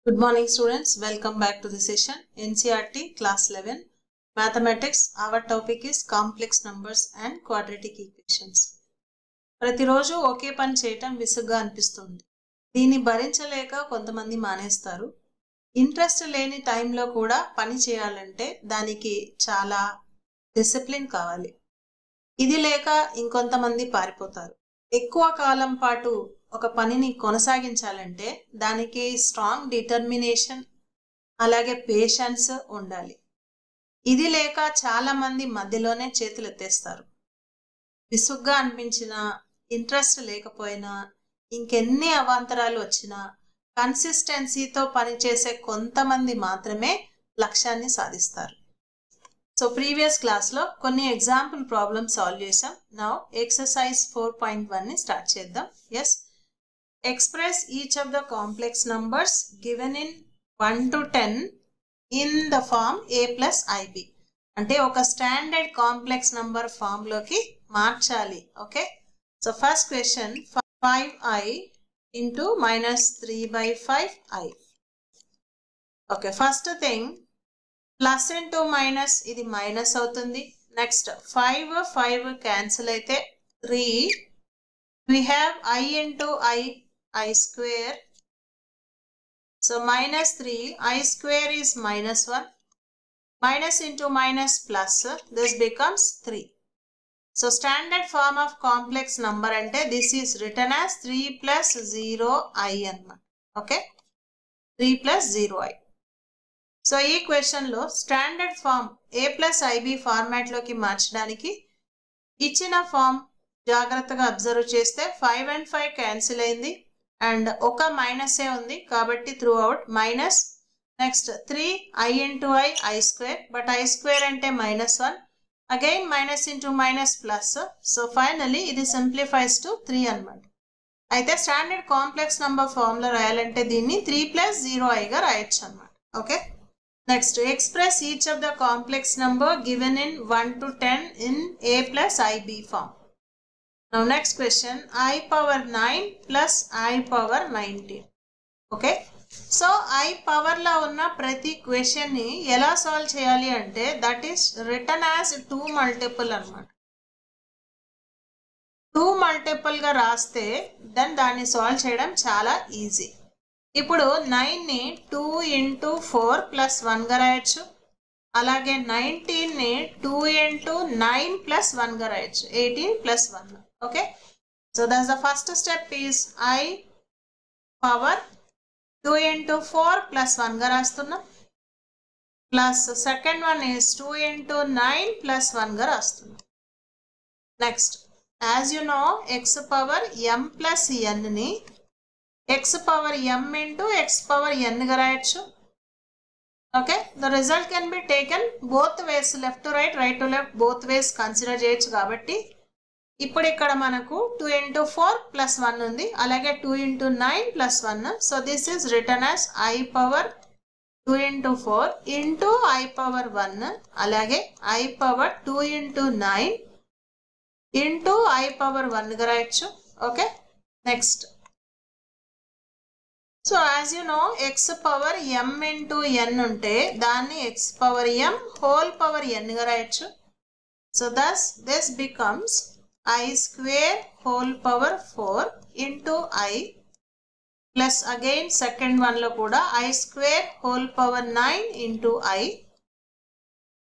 Good morning students, welcome back to the session NCERT class 11 Mathematics. Our topic is complex numbers and quadratic equations. ప్రతిరోజు ఒకే పని చేయటం విసుగ్గా అనిపిస్తుంది. దీన్ని భరించలేక కొంతమంది మానేస్తారు. ఇంట్రెస్ట్ లేని టైంలో కూడా పని చేయాలంటే దానికి చాలా డిసిప్లిన్ కావాలి. ఇది లేక ఇంకొంతమంది పారిపోతారు. ఎక్కువ కాలం పాటు ఒక పనిని కొనసాగించాలంటే దానికి స్ట్రాంగ్ డిటర్మినేషన్ అలాగే పేషెన్స్ ఉండాలి. ఇది లేక చాలా మంది మధ్యలోనే చేతులు ఎత్తేస్తారు. విసుగ్గా అనిపించినా ఇంట్రెస్ట్ లేకపోయినా ఇంకెన్ని అవాంతరాలు వచ్చినా కన్సిస్టెన్సీతో పనిచేసే కొంతమంది మాత్రమే లక్ష్యాన్ని సాధిస్తారు. సో ప్రీవియస్ క్లాస్లో కొన్ని ఎగ్జాంపుల్ ప్రాబ్లమ్స్ సాల్వ్ చేసాం. నౌ ఎక్సర్సైజ్ 4.1 ని స్టార్ట్ చేద్దాం. Yes, express each of the complex numbers given in 1 to 10 in the form a plus ib. అంటే ఒక స్టాండర్డ్ కాంప్లెక్స్ నంబర్ ఫామ్ లోకి మార్చాలి. Okay, so first question 5i into minus 3/5i. Okay, first thing plus into minus, ఇది minus అవుతుంది. Next 5 cancel అయితే 3, we have I into I square, so minus 3, I square is minus 1, minus into minus plus, this becomes 3. So standard form of complex number ante this is written as 3 plus 0i anamata. Okay, 3 plus 0i. So ee question lo standard form a plus ib format loki మార్చడానికి ఇచ్చిన form జాగ్రత్తగా observe చేస్తే 5 and 5 cancel అయింది and ఒక minus ఏ ఉంది కాబట్టి through out minus. Next 3 i into I square, but I square అంటే -1, again minus into minus plus. So finally ఇది సింప్లిఫైస్ టు 3 అన్నమాట. అయితే స్టాండర్డ్ కాంప్లెక్స్ నంబర్ ఫార్ములా రాయాలంటే దీన్ని 3 plus 0i గా రాయొచ్చు అన్నమాట. Okay, next express each of the complex number given in 1 to 10 in a plus ib form. Now next question, I power 9 plus I power 19. Okay, so I power la unna prati question ni ela solve cheyali ante that is written as 2 multiple anamata. 2 multiple ga raste then danni solve cheyadam chala easy. Ippudu 9 ni 2 into 4 plus 1 ga rayachu, alage 19 ni 2 into 9 plus 1 ga rayachu, 18 plus 1. Okay, so that's the first step is I power 2 into 4 plus 1 ga rastunna, plus second one is 2 into 9 plus 1 ga rastunna. Next, as you know, x power m plus n ni x power m into x power n ga rayachu. Okay, the result can be taken both ways, left to right, right to left, both ways consider cheyachu kabatti ఇప్పుడు ఇక్కడ మనకు 2 into 4 plus 1 ఉంది, అలాగే 2 into 9 plus 1. So this is written as I power 2 into 4 into I power 1, అలాగే I power 2 into 9 into I power 1 గా రాయొచ్చు. Okay, next, so as you know x power m into n ఉంటే దాన్ని x power m whole power n గా రాయొచ్చు. So thus this becomes I square whole power 4 into I plus again second one lo kuda I square whole power 9 into I.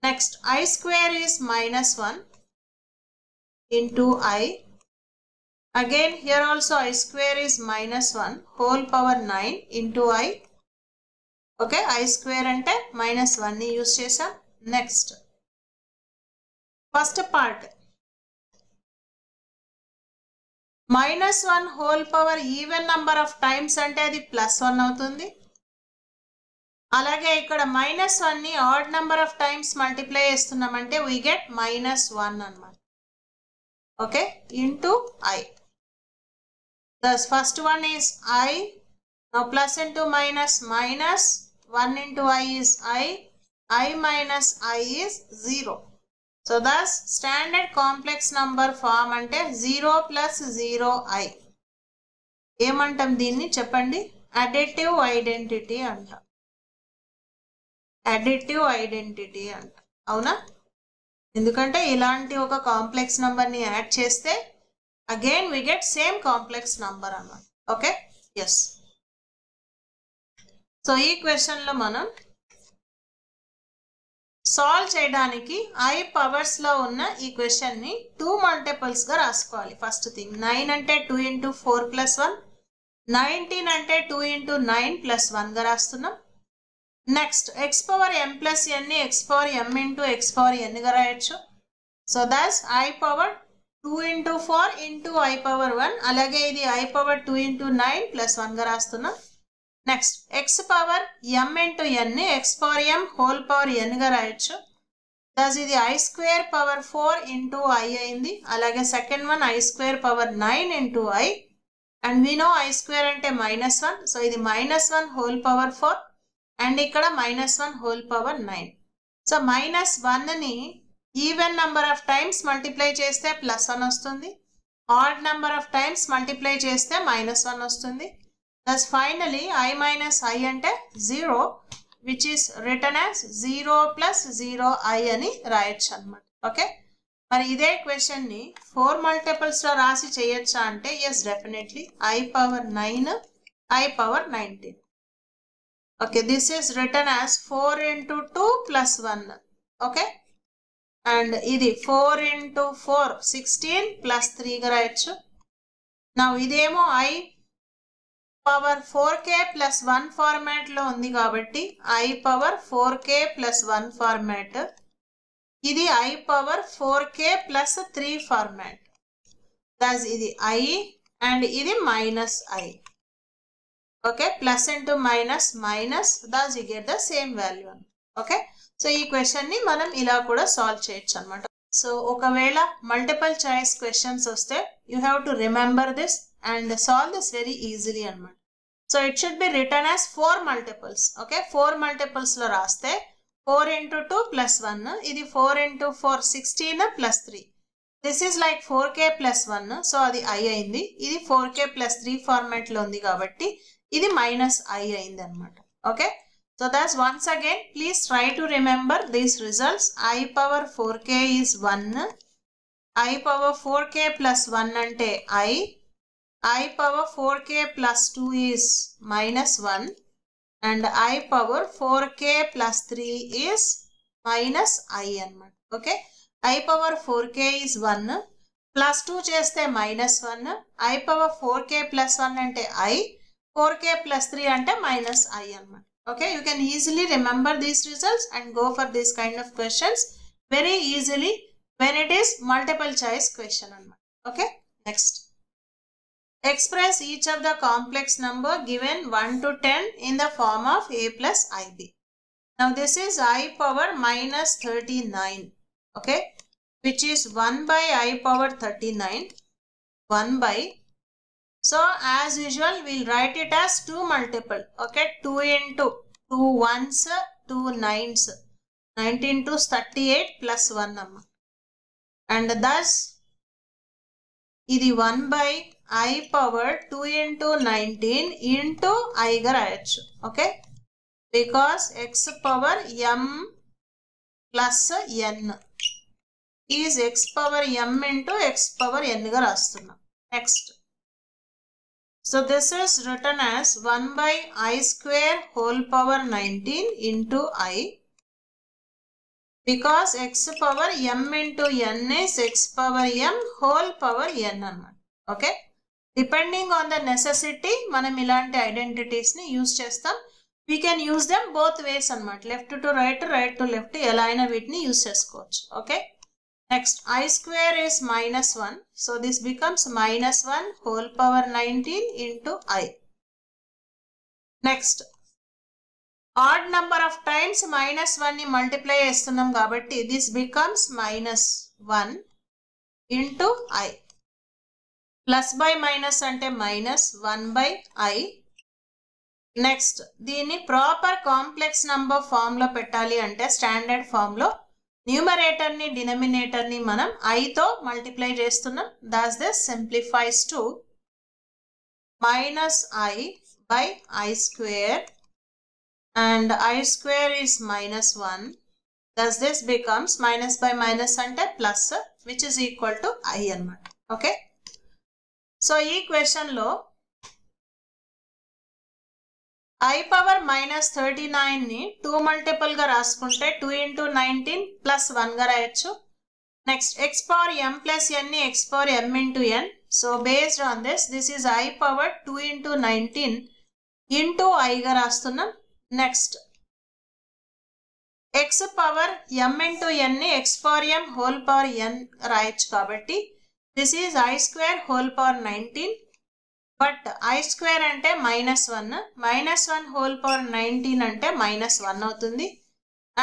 Next, I square is -1 into I. Again here also I square is -1 whole power 9 into I. Okay, I square ante -1 ni use chesam. Next, first part -1 whole power even number of times అంటే అది +1 అవుతుంది. అలాగే ఇక్కడ -1 ని odd number of times multiply చేస్తున్నామంటే we get -1 అన్నమాట. Okay, into I. Thus first one is I. Now plus into minus, minus 1 into I is I minus I is 0. So thus standard complex number form ante 0 plus 0i. ఏమంటాం దీన్ని చెప్పండి? Additive identity అంట. Additive identity అంట. అవునా? ఎందుకంటే ఇలాంటి ఒక complex నంబర్ని యాడ్ చేస్తే again we get same complex number అన్నమాట. Okay, yes. సో ఈ క్వశ్చన్లో మనం సాల్వ్ చేయడానికి I పవర్స్లో ఉన్న ఈ క్వశ్చన్ని 2 మల్టిపుల్స్గా రాసుకోవాలి. ఫస్ట్ థింగ్ 9 అంటే 2 into 4 plus 1, 19 అంటే 2 into 9 plus 1గా రాస్తున్నాం. Next x power m plus n ని x power m into x power nగా రాయొచ్చు. So that's I power 2 into 4 into I power 1. అలాగే ఇది I power 2 into 9 plus 1గా రాస్తున్నాం. Next x power m into n ని x power m whole power nగా రాయొచ్చు. Thus ఇది I square power 4 into I అయింది. అలాగే second one I square power 9 into I. And we know I square అంటే -1. So ఇది -1 హోల్ పవర్ 4 అండ్ ఇక్కడ -1 whole power 9. So -1ని even number of times multiply చేస్తే +1 వస్తుంది. Add number of times multiply చేస్తే -1 వస్తుంది. Thus finally I minus I అంటే 0, which is written as 0 plus 0I అని రాయొచ్చు అన్నమాట. ఓకే, మరి ఇదే క్వశ్చన్ ని 4 మల్టిపుల్స్ లో రాసి చేయొచ్చా అంటే yes, definitely. I power 9, I power 19. Okay, this is written as 4 into 2 plus 1. Okay, and ఇది 4 into 4 16 plus 3గా రాయొచ్చు. నా ఇదేమో I power 4k plus 1 format లో ఉంది కాబట్టి I power 4k plus 1 format. ఇది I power 4k plus 3 format. Thus ఇది I and ఇది -I. Okay, plus into minus minus, thus you get the same value. Okay, so ఈ question ని మనం ఇలా కూడా సాల్వ్ చేయొచ్చు అనమాట. సో ఒకవేళ మల్టిపుల్ చాయిస్ క్వశ్చన్స్ వస్తే you have to remember this and solve this very easily అన్నమాట. So it should be written as 4 multiples. Okay, 4 multiples లో రాస్తే 4 into 2 plus 1, ఇది 4 into 4 16 plus 3. This is like 4k plus 1, so అది I అయింది. ఇది 4k plus 3 format లో ఉంది కాబట్టి ఇది -I అయింది అన్నమాట. Okay, so that's once again please try to remember these results. I power 4k is 1, I power 4k plus 1 అంటే I power 4k plus 2 is -1 and I power 4k plus 3 is -I అన్నమాట. Okay, I power 4k is 1 plus 2 చేస్తే -1, I power 4k plus 1 అంటే I, 4k plus 3 అంటే -I అన్నమాట. Okay, you can easily remember these results and go for this kind of questions very easily when it is multiple choice question అన్నమాట. Okay, next. Express each of the complex number given 1 to 10 in the form of a plus ib. Now this is I power -39, okay, which is 1 by I power 39, 1 by, so as usual we'll write it as 2 multiple, okay, 2 into 2 ones, 2 nines, 19 to 38 plus 1 and thus ఇది 1 by I power 2 into 19 into I గా రాయొచ్చు. Okay, because x power m plus n is x power m into x power n గా రాస్తున్నాం. Next, so this is written as 1 by I square whole power 19 into I, because x power m into n is x power m whole power n అన్నమాట. Okay, depending on the necessity మనం ఇలాంటి identities ని use చేస్తాం. We can use them both ways అన్నమాట, left to right, right to left, ఎలా అయినా వీటిని use చేసుకోవచ్చు. Okay, next I square is -1, so this becomes -1 whole power 19 into I. Next, odd number of times -1 ని multiply చేస్తున్నాం కాబట్టి this becomes -1 into I. Plus by minus అంటే -1 by I. Next, దీన్ని proper complex number form లో పెట్టాలి అంటే standard form లో numerator ని డినామినేటర్ ని మనం I తో మల్టిప్లై చేస్తున్నాం. Thus this simplifies to -I by I square, and I square is -1. Thus this becomes minus by minus ante plus, which is equal to I annamata. Okay. So ee question lo I power -39 ni 2 multiple ga raskunte 2 into 19 plus 1 ga rayachu. Next, x power m plus n ni x power m into n. So based on this is I power 2 into 19 into I ga rastunnam. Next, x power m into n ni x power m whole power n rayachu kabatti this is I square whole power 19. But I square ante -1 whole power 19 ante -1 అవుతుంది.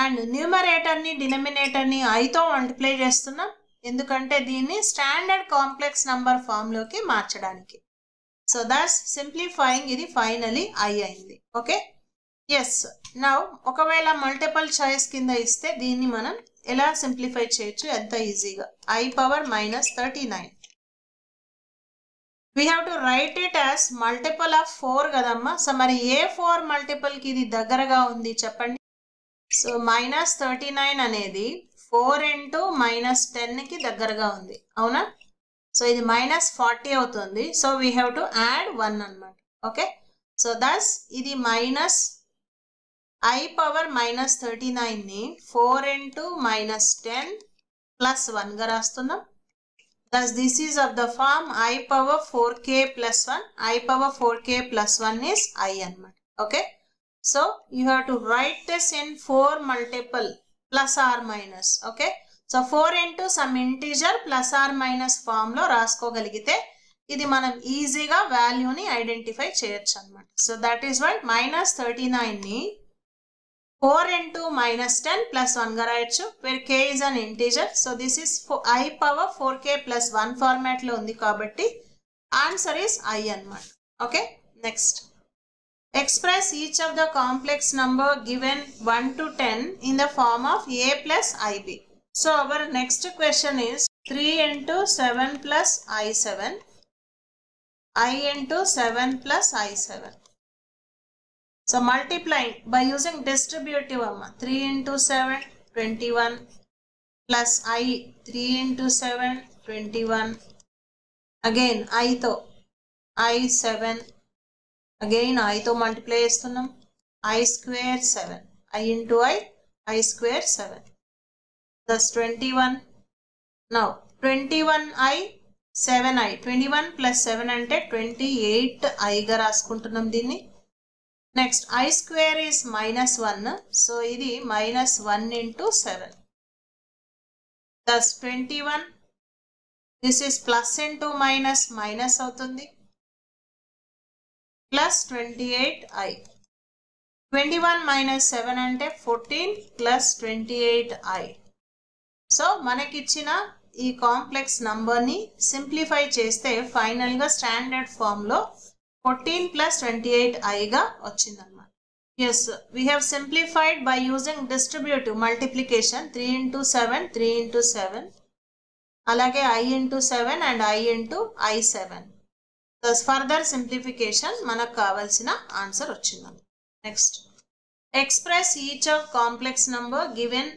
And numerator ని denominator ని I తో multiply చేస్తున్నాం, ఎందుకంటే దీన్ని standard complex number form లోకి మార్చడానికి. So that's simplifying, ఇది ఫైనలీ I అయింది. Okay, yes. నౌ ఒకవేళ మల్టిపుల్ చాయిస్ కింద ఇస్తే దీన్ని మనం ఎలా సింప్లిఫై చేయొచ్చు ఎంత ఈజీగా. I power -39 we have to write it as multiple of 4 కదమ్మా. సో మరి ఏ 4 మల్టిపుల్ కి ఇది దగ్గరగా ఉంది చెప్పండి. సో -39 అనేది 4 into -10 కి దగ్గరగా ఉంది, అవునా? సో ఇది -40 అవుతుంది. So we have to add 1 అన్నమాట. ఓకే, సో దస్ ఇది I పవర్ -39 ని 4 into -10 plus 1 గా రాస్తున్నాం. Thus this is of the form I power 4k plus 1. I power 4k plus 1 is I అన్నమాట. Okay. So you have to write this in 4 multiple plus or minus. Okay. So 4 into some integer plus or minus form లో రాసుకోగలిగితే ఇది మనం ఈజీగా వాల్యూని identify చేయొచ్చు అన్నమాట. So that is why -39 ని 4 into -10 plus 1 గా రాయొచ్చు, where k is an integer. So this is I power 4k plus 1 format లో ఉంది కాబట్టి answer is I అన్నమాట. Okay, next. Express each of the complex number given 1 to 10 in the form of a plus ib. So our next question is 3 into 7 plus I7, I into 7 plus I7. So multiplying by using distributive, 3 into 7 21 plus I 3 into 7 21, again I తో I7, again I తో multiply చేస్తున్నాం, I square 7, I into I square 7, thus 21. Now 21I 7I, 21 plus 7 అంటే 28I గా రాసుకుంటున్నాం దీన్ని. Next, I square is -1, so ఇది -1 into 7. Thus 21, this is plus into minus అవుతుంది, plus 28I. 21 minus 7 అంటే 14 plus 28I. So మనకిచ్చిన ఈ complex నంబర్ని simplify చేస్తే ఫైనల్గా స్టాండర్డ్ ఫామ్లో 14 plus 28I గా వచ్చిందన్నమాట. Yes, we have simplified by using distributive multiplication 3 into 7, 3 into 7. అలాగే I into 7 and I into I7. Thus further simplification మనకు కావాల్సిన ఆన్సర్ వచ్చిందన్నమాట. Next, express each of complex number given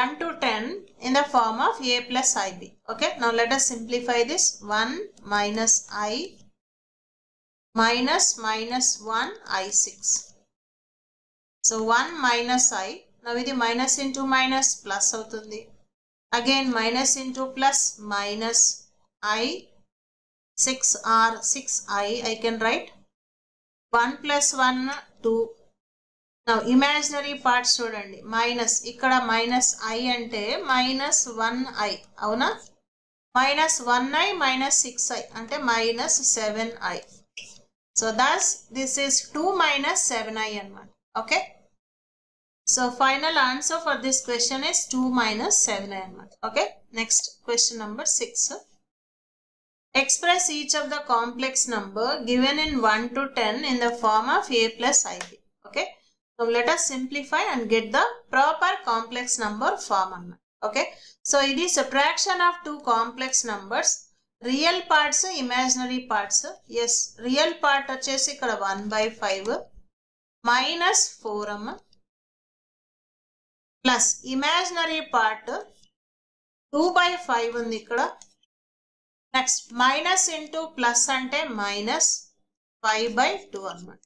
1 to 10 in the form of a plus ib. Okay, now let us simplify this. 1 minus I minus -1 I6. So 1 minus I, now ఇది minus into minus plus అవుతుంది, again minus into plus minus I 6 or 6I, I can write 1 plus 1 2. Now imaginary parts చూడండి, minus ఇక్కడ -I అంటే -1I, అవునా? -1I -6I అంటే -7I. So thus this is 2 minus 7I అన్నమాట. Okay, so final answer for this question is 2 minus 7I అన్నమాట. Okay, next question number 6. Express each of the complex number given in 1 to 10 in the form of a plus ib. Okay, so let us simplify and get the proper complex number form అన్నమాట. Okay, so it is subtraction of two complex numbers. Real parts imaginary parts. Yes, real part వచ్చేసి ఇక్కడ 1/5 minus 4 అమ్మ, plus imaginary part 2/5 ఉంది ఇక్కడ. Next minus into plus అంటే minus 5/2 అన్నమాట.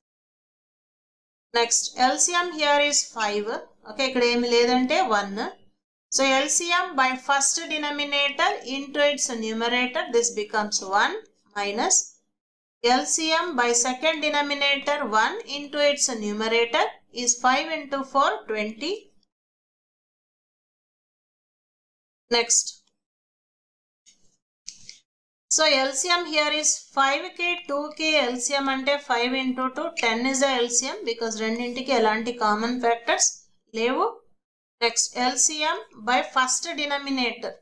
Next LCM here is 5. Okay, ఇక్కడ ఏమి లేదంటే 1. So LCM by first denominator into its numerator, this becomes 1 minus LCM by second denominator 1 into its numerator is 5 into 4 20. Next, so LCM here is 5k 2k LCM ante 5 into 2 10 is the LCM because రెండింటికి ఎలాంటి common factors లేవు. Next, LCM by first denominator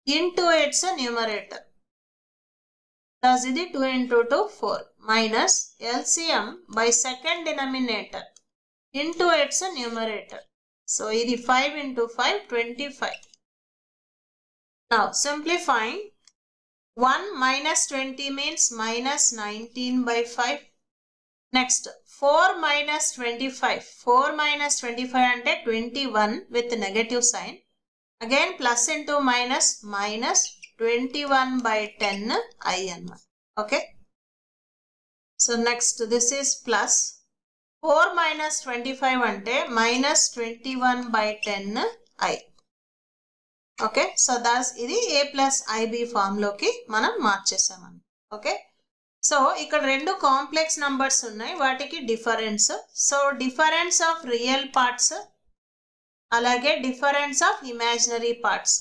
into its numerator, thus ఇది 2 into 2 4 minus LCM by second denominator into its numerator, so ఇది 5 into 5 25. Now simplifying, 1 minus 20 means minus 19/5. Next, 4 minus 25. 4 minus 25 ante 21 with negative sign. Again plus into minus, minus 21/10 I anma. Okay. So next, this is plus 4 minus 25 ante minus 21/10 I. Okay. So thus ఇది a plus ib form లోకి మనం మార్చేసామని. Okay. So ఇక్కడ రెండు complex numbers ఉన్నాయి, వాటికి difference. So difference of real parts అలాగే difference of imaginary parts.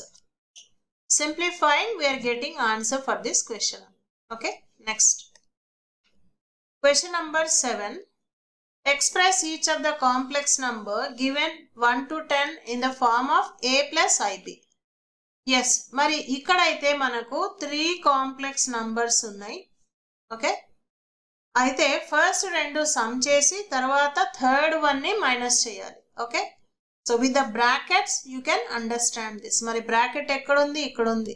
Simplifying, we are getting answer for this question. Okay, next. Question number 7. Express each of the complex number given 1 to 10 in the form of a plus ib. Yes, మరి ఇక్కడైతే మనకు 3 complex numbers ఉన్నాయి. Okay, అయితే first రెండు sum చేసి తర్వాత third one ని minus చేయాలి. Okay, so with the brackets you can understand this. మరి బ్రాకెట్ ఎక్కడ ఉంది? ఇక్కడ ఉంది.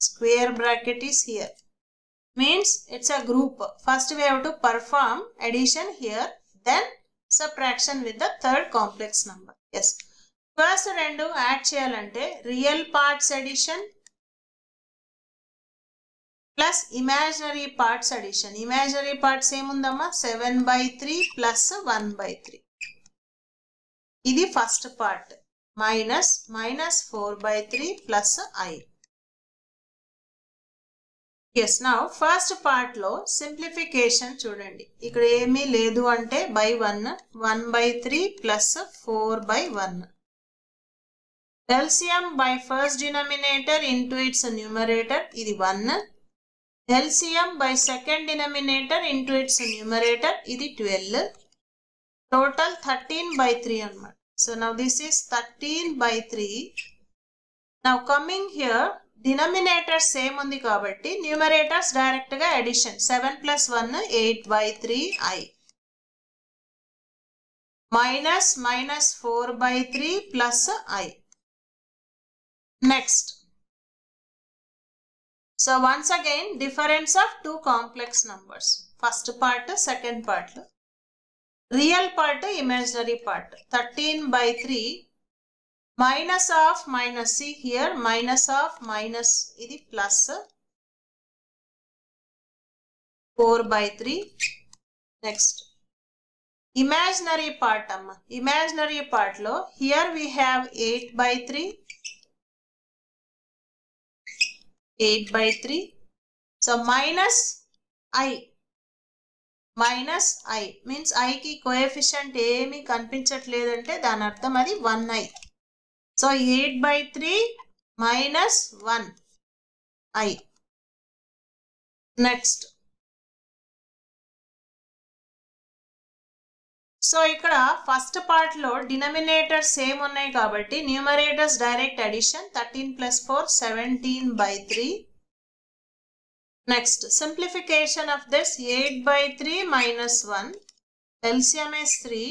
Square bracket is here, means it's a group. First we have to perform addition here, then subtraction with the third complex number. Yes, first రెండు add చేయాలంటే real parts addition plus imaginary parts addition. Imaginary parts ఏముందమ్మా? 7/3 plus 1/3. ఇది first part. Minus 4/3 plus I. Yes, now first part లో simplification చూడండి. ఇక్కడ ఏమీ లేదు అంటే by 1, 1/3 plus 4/1. LCM by first denominator into its numerator, ఇది 1. LCM by second denominator into its numerator, ఇది 12. Total 13/3 అన్నమాట. So now this is 13/3. Now coming here, denominator same ఉంది కాబట్టి numerators direct గా addition. 7 plus 1 8/3 I minus 4/3 plus I. Next, so once again difference of two complex numbers. First part, second part. Real part, imaginary part. 13/3 minus of minus. See here, minus of minus idi plus 4/3. Next, imaginary part amma. Imaginary part lo here we have 8/3. 8/3. So minus I. Minus I means I ki coefficient ఏమి కనిపించట్లేదంటే దాని అర్థం అది 1i. So 8/3 minus 1i. Next. So ఇక్కడ first part లో denominator same ఉన్నాయి కాబట్టి numerators direct addition. 13 plus 4 17/3. Next, simplification of this 8/3 minus 1. LCM is 3.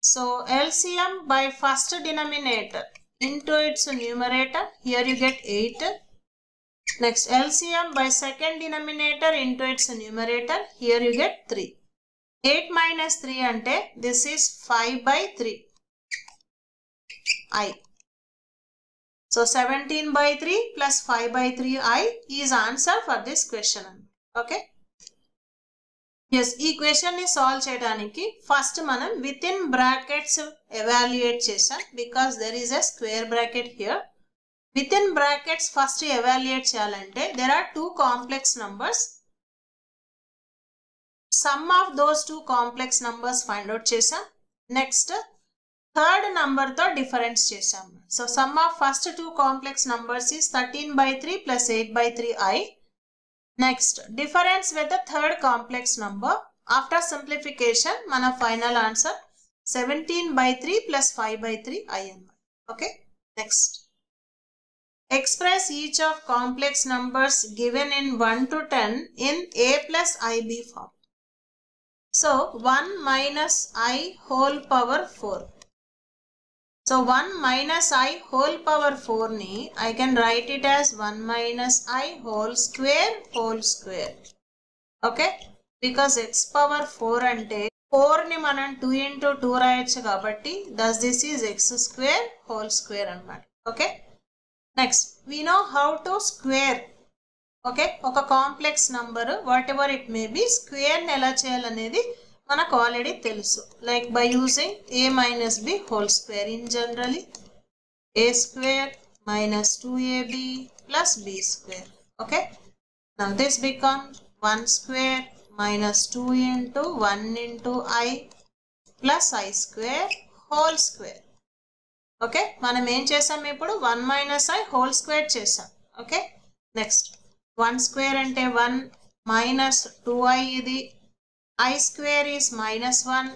So LCM by first denominator into its numerator, here you get 8. Next, LCM by second denominator into its numerator. Here you get 3. 8 minus 3 ante this is 5 by 3 I. So 17 by 3 plus 5 by 3 I is answer for this question. Okay. Yes, ఈ question ని solve చేయడానికి first మనం within brackets evaluate చేసాం because there is a square bracket here. Within brackets first evaluate చేయాలంటే there are 2 complex numbers. Sum of those 2 complex numbers find out చేసాం. Next third number తో difference చేసాం. So sum of first 2 complex numbers is 13 by 3 plus 8 by 3 I. Next, difference with the third complex number. After simplification, mana final answer 17 by 3 plus 5 by 3 I. Okay. Next, express each of complex numbers given in 1 to 10 in a plus ib form. So 1 minus I whole power 4. So 1 minus I whole power 4 ni I can write it as 1 minus I whole square. Okay. Because x power 4 ante 4 ni మనం 2 into 2 రాయొచ్చు కాబట్టి thus this is x square whole square అన్నమాట. Okay. Next, we know how to square. Okay. ఒక complex number what ever it may be square ని ఎలా చేయాలనేది మనకు already తెలుసు. Like by using a minus b whole square. In generally a square minus 2ab plus b square. Okay. Now this becomes 1 square minus 2 into 1 into I plus I square whole square. Okay. మనం ఏం చేసాం ఇప్పుడు 1 minus I whole square చేసాం. Okay. Next, 1 square అంటే 1 minus 2i ఇది I square is minus 1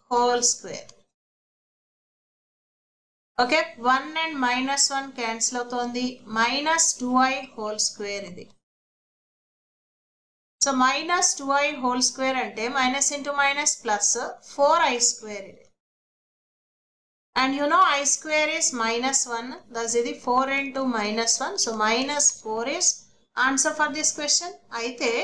whole square. Okay, 1 and minus 1 cancel అవుతోంది. Minus 2i whole square ఇది. So minus 2i whole square అంటే minus into minus plus 4i square ఇది. And you know I square is minus 1. Thus ఇది 4 into minus 1. So minus 4 is answer for this question. అయితే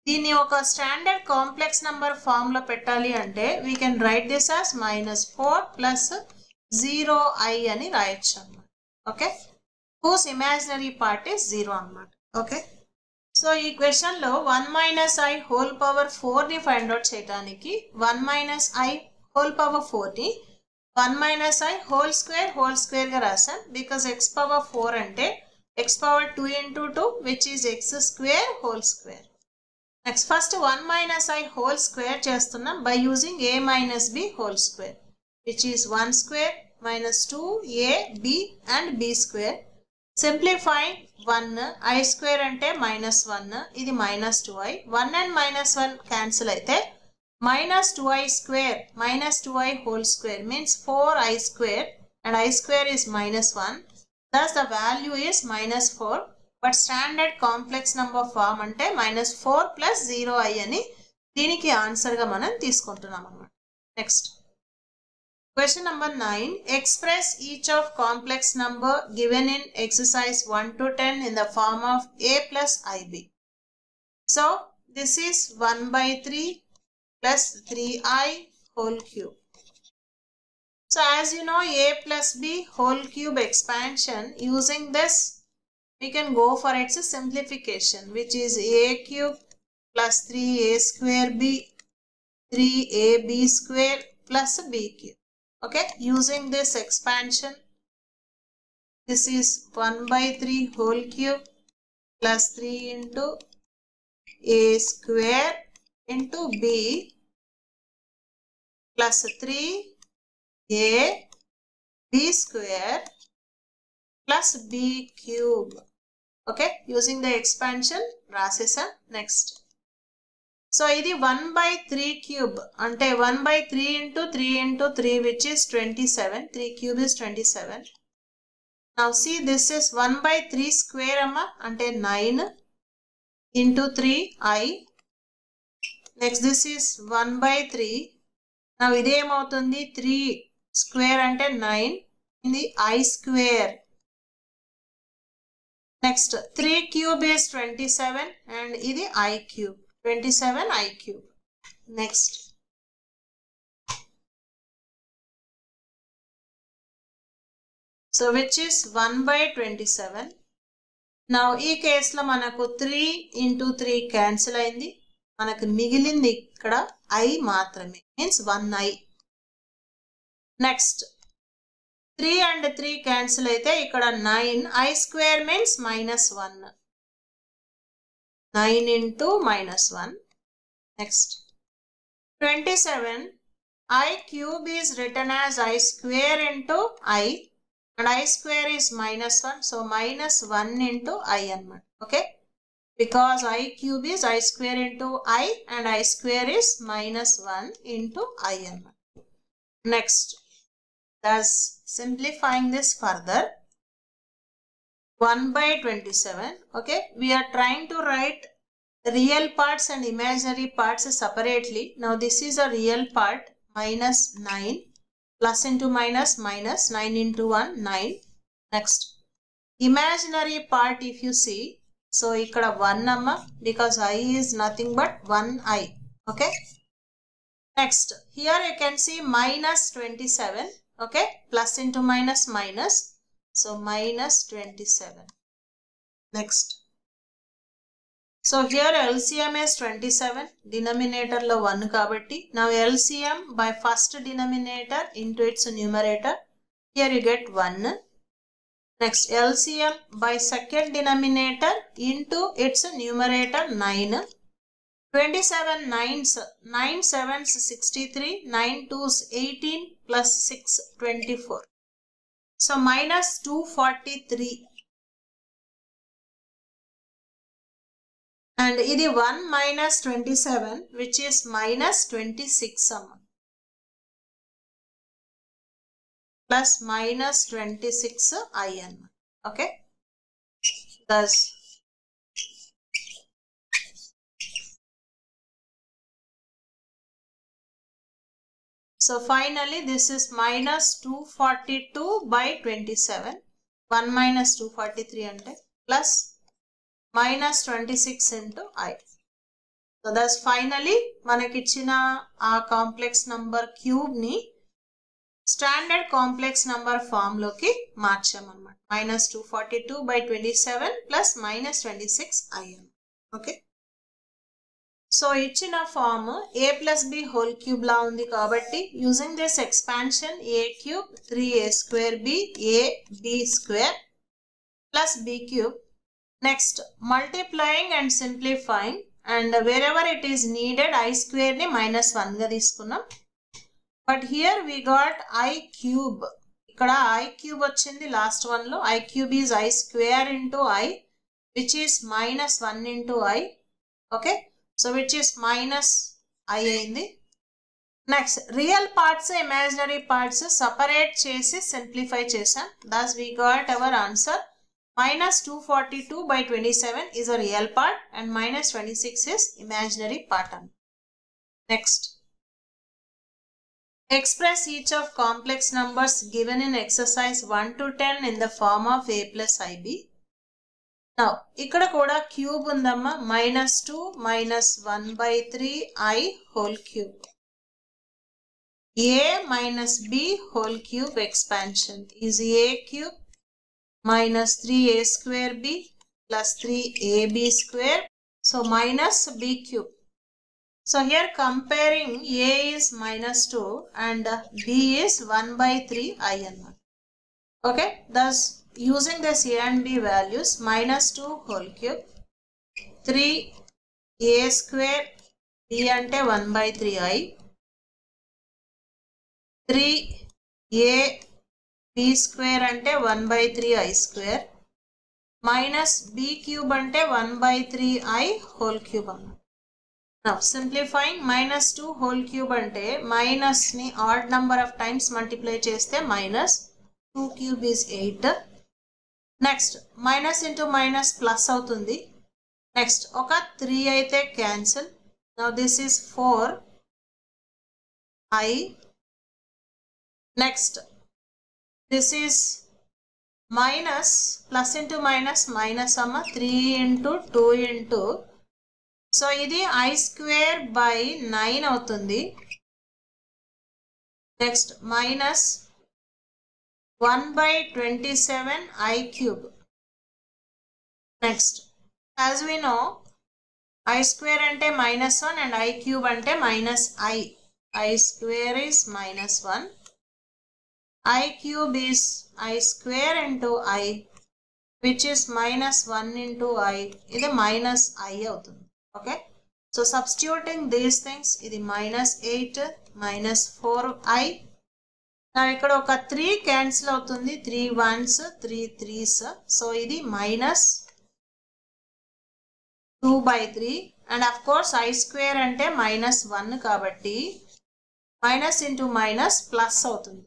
దీన్ని ఒక standard complex number form లో పెట్టాలి అంటే we can write this as minus 4 plus 0i అని రాయొచ్చు అన్నమాట. Okay. Whose imaginary part is 0 అన్నమాట. ఓకే. సో ఈ క్వశ్చన్ లో 1 minus I whole power 4 ని ఫైండ్ అవుట్ చేయడానికి 1 minus I whole power 4 ని 1 minus I whole square గా రాసాం బికాస్ x power 4 అంటే x power 2 into 2 which is x square whole square. Next, first 1 minus I whole square చేస్తున్నాం by using a minus b whole square which is 1 square minus 2a b and b square. Simplifying 1 I square అంటే minus 1 ఇది minus 2i. 1 and minus 1 cancel అయితే minus 2i square minus 2i whole square means 4i square and I square is minus 1. Thus the value is minus 4. But standard complex number form అంటే minus 4 plus 0i అని దీనికి answer గా మనం తీసుకుంటున్నాం అన్నమాట. Next, question number 9. Express each of complex number given in exercise 1 to 10 in the form of a plus ib. So this is 1 by 3 plus 3i whole cube. So as you know a plus b whole cube expansion, using this we can go for its simplification which is a cube plus 3a square b 3ab square plus b cube. Okay, using this expansion this is 1 by 3 whole cube plus 3 into a square into b plus 3a b square plus b cube. Okay, using the expansion రాసేసా. Next, so ఇది 1 by 3 cube అంటే 1 by 3 into 3 into 3 which is 27. 3 cube is 27. Now see this is 1 by 3 square amma అంటే 9 into 3i. Next this is 1 by 3. Now ఇది ఏమవుతుంది 3 square అంటే 9 ఇది I square. Next 3 cube is 27 and ఇది I cube. 27 I cube. Next. So which is 1 by 27. Now ఈ కేసులో మనకు 3 into 3 cancel అయింది. మనకు మిగిలింది ఇక్కడ I మాత్రమే. Means 1I. Next. 3 and 3 cancel అయితే ఇక్కడ 9. I square means minus 1. 9 into minus 1. Next. 27. I cube is written as I square into I. And I square is minus 1. So minus 1 into I. Okay. Because I cube is I square into I. And I square is minus 1 into I. Next. Thus simplifying this further. 1 by 27. Okay. We are trying to write the real parts and imaginary parts separately. Now this is a real part. Minus 9. Plus into minus, minus 9 into 1, 9. Next. Imaginary part if you see. So, ikkada 1 amma because I is nothing but 1I. Okay. Next. Here you can see minus 27. Okay. Plus into minus, minus. So, minus 27. Next. So here LCM is 27, denominator lo 1 kabatti. Now LCM by first denominator into its numerator. Here you get 1. Next LCM by second denominator into its numerator 9. 27 9s, 9 7s 63, 9 2s 18 plus 6 24. So minus 243. And ఇది 1 minus 27 which is minus 26 plus minus 26 I. Okay. Thus so finally this is minus 242 by 27. 1 minus 243 ante plus minus 26 into I. So thus finally manakichina a complex number cube ni standard complex number form loki marcham annamata. Minus 242 by 27 plus minus 26 I. Okay. So ichina form a plus b whole cube la undi kabatti using this expansion a cube 3a square b a b square plus b cube. Next, multiplying and simplifying, and wherever it is needed, I square ni minus 1 ga తీసుకున్నాం. But here we got I cube. ikkada I cube వచ్చింది last one lo. I cube is I square into I, which is minus 1 into I. Okay, so which is minus I అయింది. Next, real parts, imaginary parts separate చేసి simplify చేసాం. Thus we got our answer. Minus 242 by 27 is a real part and minus 26 is imaginary part. Next. Express each of complex numbers given in exercise 1 to 10 in the form of a plus ib. Now, ikkada kuda cube undamma. Minus 2 minus 1 by 3 I whole cube. A minus b whole cube expansion is a cube minus 3a square b plus 3ab square. So minus b cube. So here comparing a is minus 2 and b is 1 by 3 I. Okay. Thus using this a and b values, minus 2 whole cube, 3a square b ante 1 by 3 I, 3a b square ante 1 by 3 I square minus b cube ante 1 by 3 I whole cube. Now simplifying, minus 2 whole cube ante minus ni odd number of times multiply cheste minus 2 cube is 8. Next minus into minus plus avutundi. Next oka 3 aithe cancel. Now this is 4 I. Next this is minus plus into minus minus amma 3 into 2 into so ఇది I square by 9 అవుతుంది. Next minus 1 by 27 I cube. Next as we know I square అంటే minus 1 and I cube అంటే minus I. I square is minus 1. I cube is I square into I which is minus 1 into I. ఇది minus I అవుతుంది. Okay. So substituting these things ఇది minus 8 minus 4I. Now ఇక్కడ ఒక 3 cancel అవుతుంది. 3 1s 3 3s. So ఇది minus 2 by 3 and of course I square అంటే minus 1 కాబట్టి minus into minus plus అవుతుంది.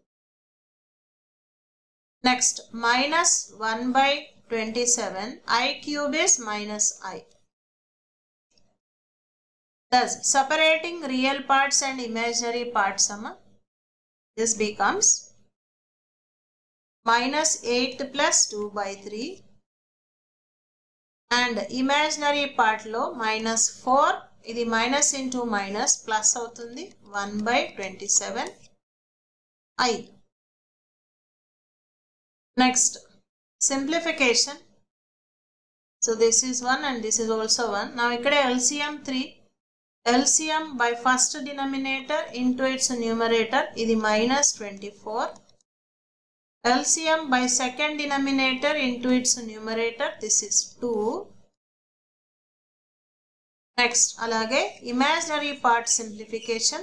Next minus 1 by 27 I cube is minus I. Thus separating real parts and imaginary parts this becomes minus 8 plus 2 by 3 and imaginary part lo minus 4 ఇది minus into minus plus అవుతుంది 1 by 27 I. Next simplification. So this is 1 and this is also 1. Now ikkada LCM 3. LCM by first denominator into its numerator ఇది minus 24. LCM by second denominator into its numerator this is 2. Next alage imaginary part simplification.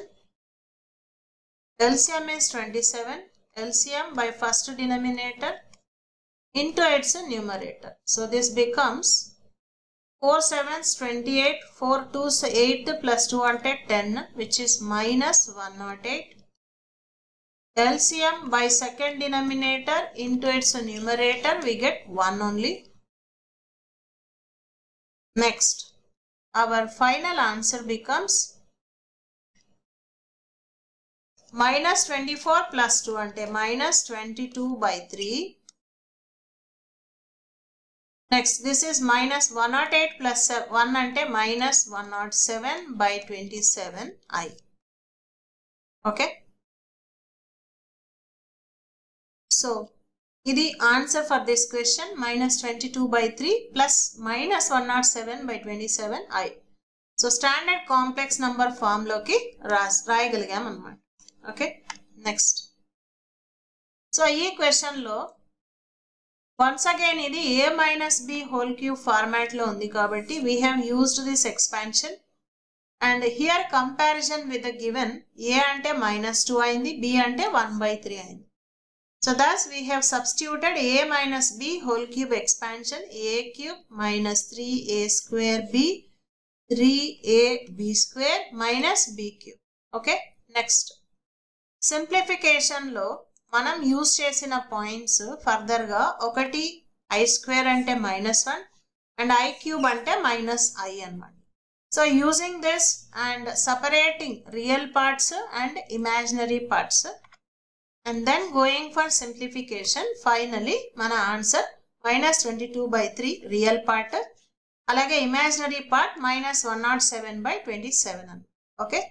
LCM is 27. LCM by first denominator into its numerator. So this becomes 4 7s 28, 4 2s 8 plus 2 ante 10 which is minus 108. LCM by second denominator into its numerator we get 1 only. Next our final answer becomes minus 24 plus 2 ante minus 22 by 3. Next this is minus 108 plus 1 ante minus 107 by 27 I. Okay. So ఇది answer for this question minus 22 by 3 plus minus 107 by 27 I. So standard complex number form లోకి రాయగలిగాం అన్నమాట. Okay. Next. So ఈ question లో once again ఇది a minus b whole cube format లో ఉంది కాబట్టి we have used this expansion and here comparison with the given a అంటే minus 2 అయింది b అంటే 1 by 3 అయింది. So thus we have substituted a minus b whole cube expansion a cube minus 3a square b 3a b square minus b cube. Okay. Next simplification లో మనం use చేసిన points further గా ఒకటి I square అంటే minus 1 and I cube అంటే minus I అన్నమాట. So using this and separating real parts and imaginary parts and then going for simplification finally మన answer minus 22 by 3 real part అలాగే imaginary part minus 107 by 27. Okay.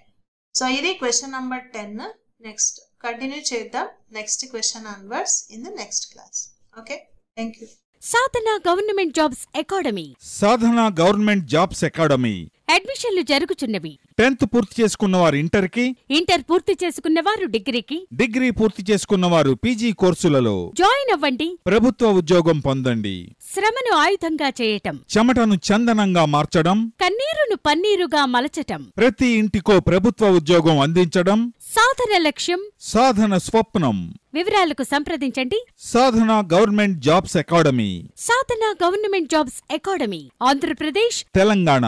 So ఇది question number 10. Next continue చేద్దాం next question onwards in the next class. Okay. Thank you. Sadhana government jobs academy. Sadhana government jobs academy అడ్మిషన్లు జరుగుచున్నవి. 10th పూర్తి చేసుకున్నవారు ఇంటర్కి, inter పూర్తి చేసుకున్నవారు డిగ్రీకి, degree పూర్తి చేసుకున్నవారు PG కోర్సులలో join అవ్వండి. ప్రభుత్వ ఉద్యోగం పొందండి. శ్రమను ఆయుధంగా చేయటం, చెమటను చందనంగా మార్చడం, కన్నీరును పన్నీరుగా మలచటం, ప్రతి ఇంటికో ప్రభుత్వ ఉద్యోగం అందించడం సాధన లక్ష్యం, సాధన స్వప్నం. వివరాలకు సంప్రదించండి. Sadhana government jobs academy. Sadhana government jobs academy, Andhra Pradesh, Telangana.